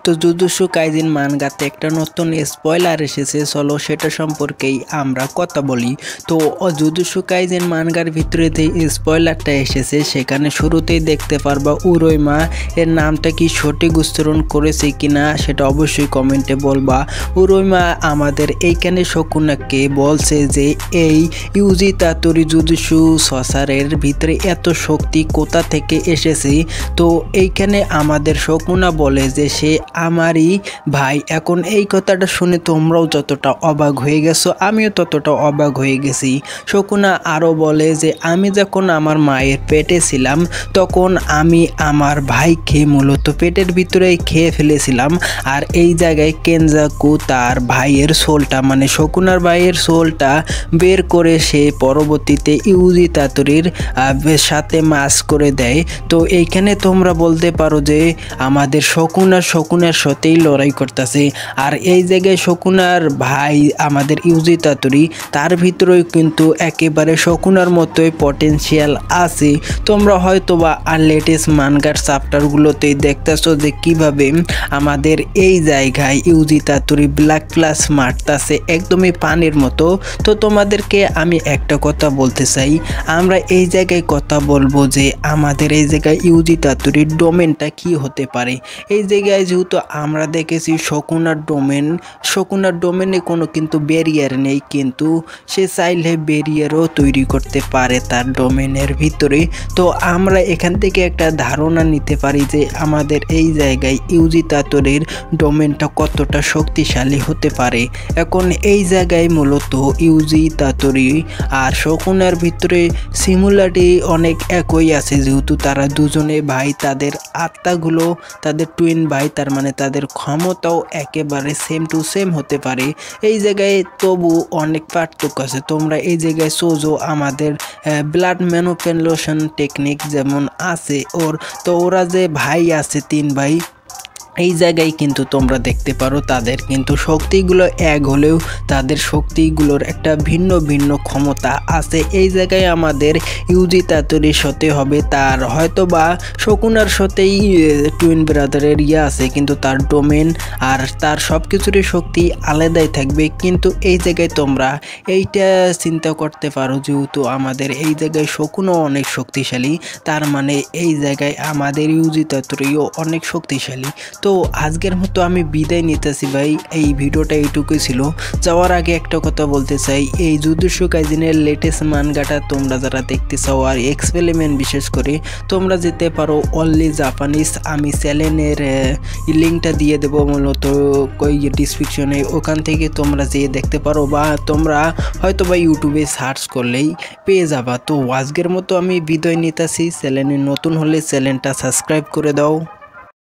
তো jujutsu kaizen মানগাতে একটা নতুন স্পয়লার এসেছে, চলো সেটা সম্পর্কেই আমরা কথা বলি। তো জুজুৎসু কাইজেন মানগার ভিতরে যে স্পয়লারটা এসেছে সেখানে শুরুতেই দেখতে পারবা উরোইমা এর নামটা কি সঠিক উচ্চারণ করেছে কিনা সেটা অবশ্যই কমেন্টে বলবা। উরোইমা আমাদের এইখানে শকুনাকে বলছে যে এই ইউজি তাতুরি জুজুৎসু সসারের ভিতরে এত শক্তি কোথা থেকে এসেছে। তো এইখানে আমাদের শকুনা বলে যে সে আমারই ভাই। এখন এই কথাটা শুনে তোমরাও যতটা অবাক হয়ে গেছো আমিও ততটা অবাক হয়ে গেছি। শকুনা আরও বলে যে আমি যখন আমার মায়ের পেটে ছিলাম তখন আমি আমার ভাইকে মূলত পেটের ভিতরে খেয়ে ফেলেছিলাম, আর এই জায়গায় কেনজাকু তার ভাইয়ের সোলটা মানে শকুনার ভাইয়ের সোলটা বের করে সে পরবর্তীতে ইউজি তাতুরির সাথে মাস করে দেয়। তো এইখানে তোমরা বলতে পারো যে আমাদের শকুনার সাথেই লড়াই করতেছে, আর এই জায়গায় শকুনার ভাই আমাদের ইউজি তাতুরি তার ভিতরেও কিন্তু একেবারে শকুনার মতোই পটেনশিয়াল আছে। তোমরা হয়তো বা আর লেটেস্ট মানগার চ্যাপ্টারগুলোতেই দেখতেছো যে কিভাবে আমাদের এই জায়গায় ইউজি তাতুরি ব্ল্যাক প্লাস মারতাছে একদমই পানির মতো। তো তোমাদেরকে আমি একটা কথা বলতে চাই, আমরা এই জায়গায় কথা বলবো যে আমাদের এই জায়গায় ইউজি তাতুরির ডোমেনটা কি হতে পারে। এই জায়গায় যেহেতু আমরা দেখেছি শকুনার ডোমেনে কোনো কিন্তু ব্যারিয়ার নেই, কিন্তু সে চাইলে ব্যারিয়ারও তৈরি করতে পারে তার ডোমেনের ভিতরে। তো আমরা এখান থেকে একটা ধারণা নিতে পারি যে আমাদের এই জায়গায় ইউজি তাতুরির ডোমেনটা কতটা শক্তিশালী হতে পারে। এখন এই জায়গায় মূলত ইউজি তাতুরি আর শকুনার ভিতরে সিমিলারিটি অনেক একই আছে, যেহেতু তারা দুজনে ভাই, তাদের আত্মাগুলো তাদের টুইন ভাই, তার মানে তাদের ক্ষমতাও একেবারে সেম টু সেম হতে পারে। এই জায়গায় তবু অনেক পার্থক্য আছে। তোমরা এই জায়গায় সোজো আমাদের ব্লাড ম্যানিপুলেশন টেকনিক যেমন আছে ওর, তো ওরা যে ভাই আছে 3 ভাই, এই জায়গায় কিন্তু তোমরা দেখতে পারো তাদের কিন্তু শক্তিগুলো এক হলেও তাদের শক্তিগুলোর একটা ভিন্ন ভিন্ন ক্ষমতা আছে। এই জায়গায় আমাদের ইউজি তাতুরির সাথে হবে তার হয়তো বা শকুনার সাথেই টুইন ব্রাদারের আছে, কিন্তু তার ডোমেন আর তার সব কিছুরই শক্তি আলাদাই থাকবে। কিন্তু এই জায়গায় তোমরা এইটা চিন্তা করতে পারো, যেহেতু আমাদের এই জায়গায় শকুনও অনেক শক্তিশালী, তার মানে এই জায়গায় আমাদের ইউজি তাতুরিও অনেক শক্তিশালী। তো আজকের মতো আমি বিদায় নিতেছি ভাই, এই ভিডিওটা এইটুকুই ছিল। যাওয়ার আগে একটা কথা বলতে চাই, এই জুজুৎসু কাইজেনের লেটেস্ট মানগাটা তোমরা যারা দেখতে চাও আর এক্সপেরিমেন্ট বিশেষ করে, তোমরা যেতে পারো অনলি জাপানিজ। আমি চ্যানেলের লিঙ্কটা দিয়ে দেবো মূলত ওই ডিসক্রিপশনে, ওখান থেকে তোমরা যেয়ে দেখতে পারো, বা তোমরা হয়তো বা ইউটিউবে সার্চ করলেই পেয়ে যাবা। তো আজকের মতো আমি বিদায় নিতেছি। চ্যানেলে নতুন হলে চ্যানেলটা সাবস্ক্রাইব করে দাও।